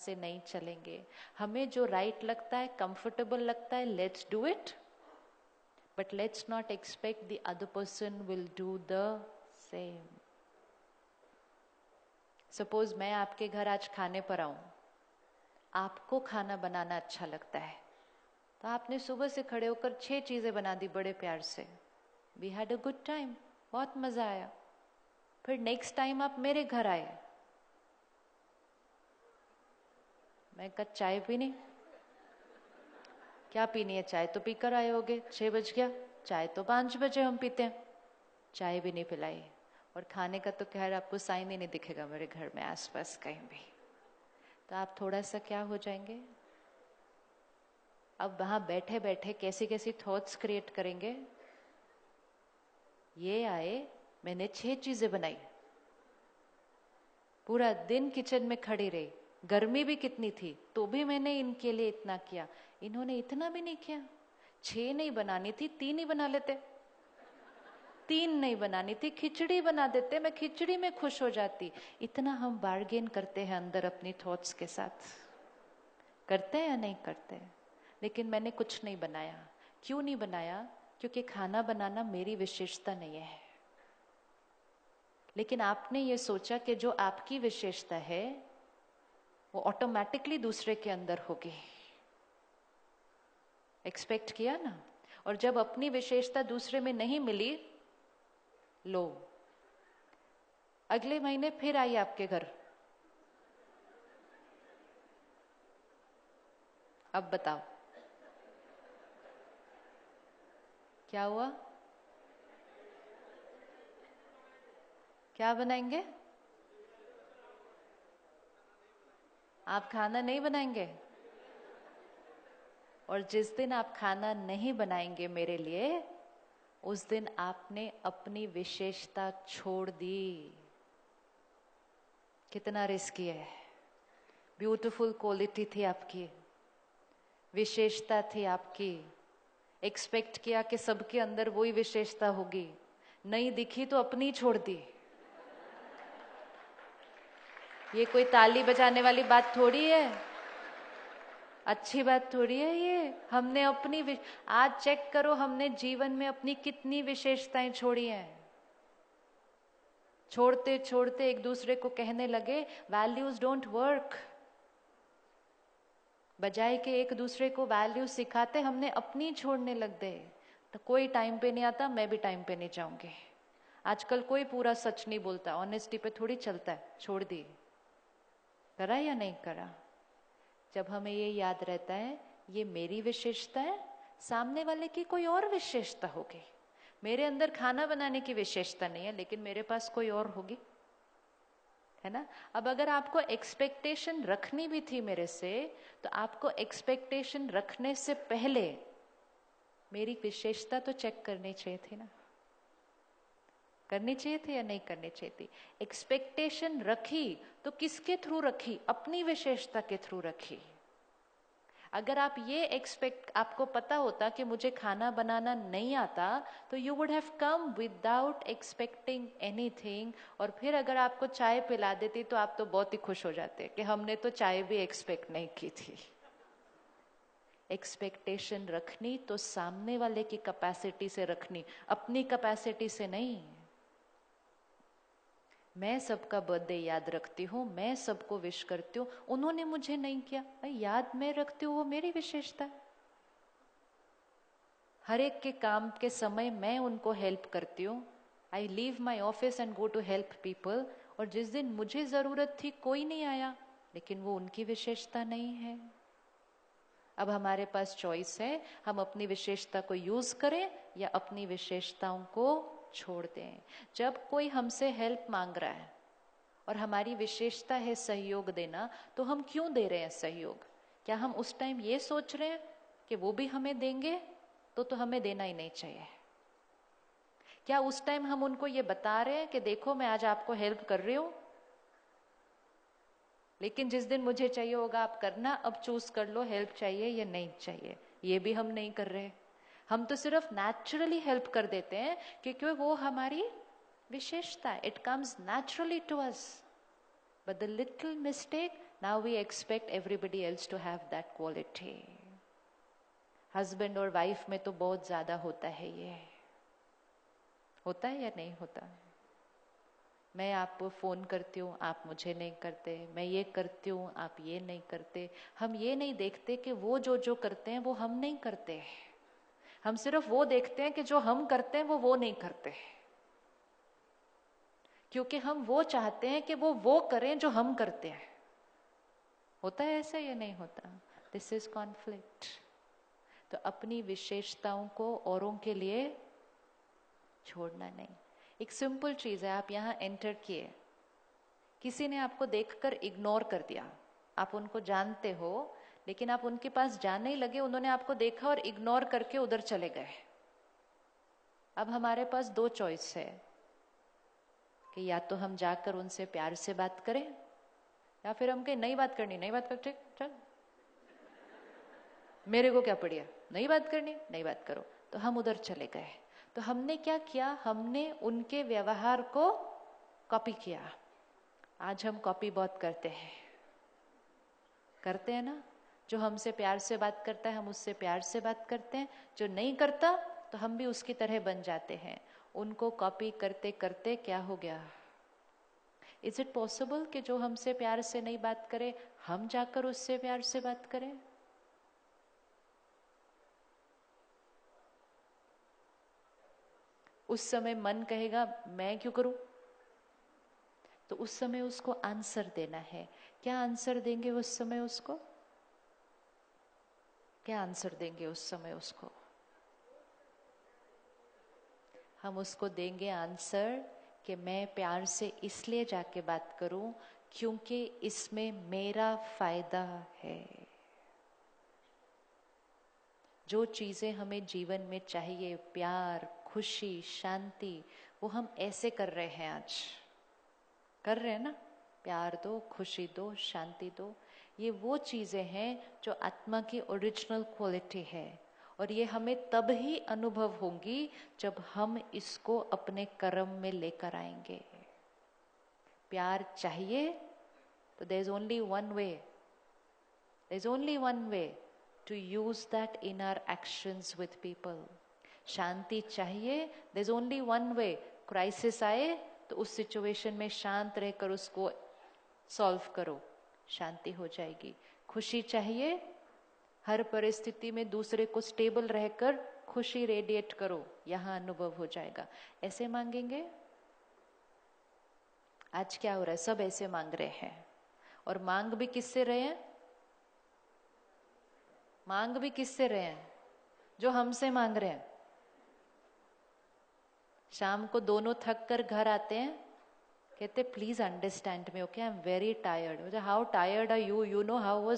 से नहीं चलेंगे। हमें जो राइट लगता है, कंफर्टेबल लगता है, let's do it, but let's not expect the other person will do the same. Suppose मैं आपके घर आज खाने पर आऊं, आपको खाना बनाना अच्छा लगता है, तो आपने सुबह से खड़े होकर 6 चीजें बना दी बड़े प्यार से। We had a good time, बहुत मजा आया। फिर नेक्स्ट टाइम आप मेरे घर आए, मैं कहा चाय पीनी, क्या पीनी है, चाय तो पीकर आए होगे, 6 बज गया, चाय तो 5 बजे हम पीते हैं, चाय भी नहीं पिलाई। और खाने का तो खैर आपको साइन ही नहीं दिखेगा मेरे घर में आसपास कहीं भी। तो आप थोड़ा सा क्या हो जाएंगे, अब वहां बैठे बैठे कैसी कैसी थॉट्स क्रिएट करेंगे। ये आए, मैंने 6 चीजें बनाई, पूरा दिन किचन में खड़ी रही, गर्मी भी कितनी थी तो भी मैंने इनके लिए इतना किया, इन्होंने इतना भी नहीं किया। 6 नहीं बनानी थी, 3 ही बना लेते। 3 नहीं बनानी थी, खिचड़ी बना देते, मैं खिचड़ी में खुश हो जाती। इतना हम बार्गेन करते हैं अंदर अपनी थॉट्स के साथ, करते हैं या नहीं करते। लेकिन मैंने कुछ नहीं बनाया। क्यों नहीं बनाया? क्योंकि खाना बनाना मेरी विशेषता नहीं है। लेकिन आपने ये सोचा कि जो आपकी विशेषता है वो ऑटोमेटिकली दूसरे के अंदर होगी, एक्सपेक्ट किया ना। और जब अपनी विशेषता दूसरे में नहीं मिली, लो अगले महीने फिर आई आपके घर। अब बताओ क्या हुआ, क्या बनाएंगे? आप खाना नहीं बनाएंगे। और जिस दिन आप खाना नहीं बनाएंगे मेरे लिए, उस दिन आपने अपनी विशेषता छोड़ दी। कितना रिस्की है। ब्यूटीफुल क्वालिटी थी आपकी, विशेषता थी आपकी, एक्सपेक्ट किया कि सबके अंदर वही विशेषता होगी, नहीं दिखी तो अपनी छोड़ दी। ये कोई ताली बजाने वाली बात थोड़ी है, अच्छी बात थोड़ी है ये। हमने अपनी आज चेक करो हमने जीवन में अपनी कितनी विशेषताएं छोड़ी हैं। छोड़ते छोड़ते एक दूसरे को कहने लगे वैल्यूज डोंट वर्क। बजाय के एक दूसरे को वैल्यू सिखाते, हमने अपनी छोड़ने लग गए। तो कोई टाइम पे नहीं आता, मैं भी टाइम पे नहीं जाऊंगी। आजकल कोई पूरा सच नहीं बोलता, ऑनेस्टी पे थोड़ी चलता है, छोड़ दी। करा या नहीं करा? जब हमें ये याद रहता है ये मेरी विशेषता है, सामने वाले की कोई और विशेषता होगी। मेरे अंदर खाना बनाने की विशेषता नहीं है, लेकिन मेरे पास कोई और होगी, है ना। अब अगर आपको एक्सपेक्टेशन रखनी भी थी मेरे से, तो आपको एक्सपेक्टेशन रखने से पहले मेरी विशेषता तो चेक करनी चाहिए थी ना। करनी चाहिए थी या नहीं करनी चाहिए थी? एक्सपेक्टेशन रखी तो किसके थ्रू रखी? अपनी विशेषता के थ्रू रखी। अगर आप ये एक्सपेक्ट, आपको पता होता कि मुझे खाना बनाना नहीं आता, तो you would have come without expecting anything. और फिर अगर आपको चाय पिला देती तो आप तो बहुत ही खुश हो जाते कि हमने तो चाय भी एक्सपेक्ट नहीं की थी। एक्सपेक्टेशन रखनी तो सामने वाले की कैपेसिटी से रखनी, अपनी कैपेसिटी से नहीं। मैं सबका बर्थडे याद रखती हूँ, मैं सबको विश करती हूँ, उन्होंने मुझे नहीं किया, भाई याद मैं रखती हूँ, वो मेरी विशेषता है। हर एक के काम के समय मैं उनको हेल्प करती हूँ। I leave my office and go to help people. और जिस दिन मुझे जरूरत थी कोई नहीं आया, लेकिन वो उनकी विशेषता नहीं है। अब हमारे पास चॉइस है, हम अपनी विशेषता को यूज करें या अपनी विशेषताओं को छोड़ दें। जब कोई हमसे हेल्प मांग रहा है और हमारी विशेषता है सहयोग देना, तो हम क्यों दे रहे हैं सहयोग? क्या हम उस टाइम ये सोच रहे हैं कि वो भी हमें देंगे, तो हमें देना ही नहीं चाहिए? क्या उस टाइम हम उनको ये बता रहे हैं कि देखो मैं आज आपको हेल्प कर रही हूं, लेकिन जिस दिन मुझे चाहिए होगा आप करना, अब चूज कर लो हेल्प चाहिए या नहीं चाहिए? ये भी हम नहीं कर रहे। हम तो सिर्फ नेचुरली हेल्प कर देते हैं क्योंकि वो हमारी विशेषता है, it comes naturally to us. But the little mistake Now we expect everybody else to have that quality. Husband और वाइफ में तो बहुत ज्यादा होता है ये, होता है या नहीं होता? मैं आपको फोन करती हूँ, आप मुझे नहीं करते, मैं ये करती हूँ, आप ये नहीं करते। हम ये नहीं देखते कि वो जो करते हैं वो हम नहीं करते, हम सिर्फ वो देखते हैं कि जो हम करते हैं वो नहीं करते, क्योंकि हम वो चाहते हैं कि वो करें जो हम करते हैं। होता है ऐसा या नहीं होता? This is conflict. तो अपनी विशेषताओं को औरों के लिए छोड़ना नहीं। एक सिंपल चीज है, आप यहाँ एंटर किए, किसी ने आपको देखकर इग्नोर कर दिया, आप उनको जानते हो लेकिन आप उनके पास जाने ही लगे, उन्होंने आपको देखा और इग्नोर करके उधर चले गए। अब हमारे पास दो चॉइस है कि या तो हम जाकर उनसे प्यार से बात करें, या फिर हम कहें नहीं बात करनी, नहीं बात कर, ठीक चल, मेरे को क्या पड़िया, नहीं बात करनी, नहीं बात करो। तो हम उधर चले गए। तो हमने क्या किया? हमने उनके व्यवहार को कॉपी किया। आज हम कॉपी बहुत करते हैं ना। जो हमसे प्यार से बात करता है हम उससे प्यार से बात करते हैं, जो नहीं करता तो हम भी उसकी तरह बन जाते हैं। उनको कॉपी करते करते क्या हो गया? इज इट पॉसिबल कि जो हमसे प्यार से नहीं बात करे हम जाकर उससे प्यार से बात करें? उस समय मन कहेगा मैं क्यों करूं? तो उस समय उसको आंसर देना है। क्या आंसर देंगे उस समय उसको? क्या आंसर देंगे उस समय उसको? हम उसको देंगे आंसर कि मैं प्यार से इसलिए जाके बात करूं क्योंकि इसमें मेरा फायदा है। जो चीजें हमें जीवन में चाहिए, प्यार, खुशी, शांति, वो हम ऐसे कर रहे हैं, आज कर रहे हैं ना। प्यार दो, खुशी दो, शांति दो, ये वो चीजें हैं जो आत्मा की ओरिजिनल क्वालिटी है। और ये हमें तब ही अनुभव होंगी जब हम इसको अपने कर्म में लेकर आएंगे। प्यार चाहिए तो there is only one way, there is only one way to use that in our actions with people. शांति चाहिए, there is only one way. Crisis आए तो उस सिचुएशन में शांत रहकर उसको सॉल्व करो, शांति हो जाएगी। खुशी चाहिए, हर परिस्थिति में दूसरे को स्टेबल रहकर खुशी रेडिएट करो, यहाँ अनुभव हो जाएगा। ऐसे मांगेंगे? आज क्या हो रहा है? सब ऐसे मांग रहे हैं। और मांग भी किससे रहे हैं? मांग भी किससे रहे हैं? जो हमसे मांग रहे हैं। शाम को दोनों थक कर घर आते हैं, कहते please understand me, okay, I am very tired. How tired are you? You know how was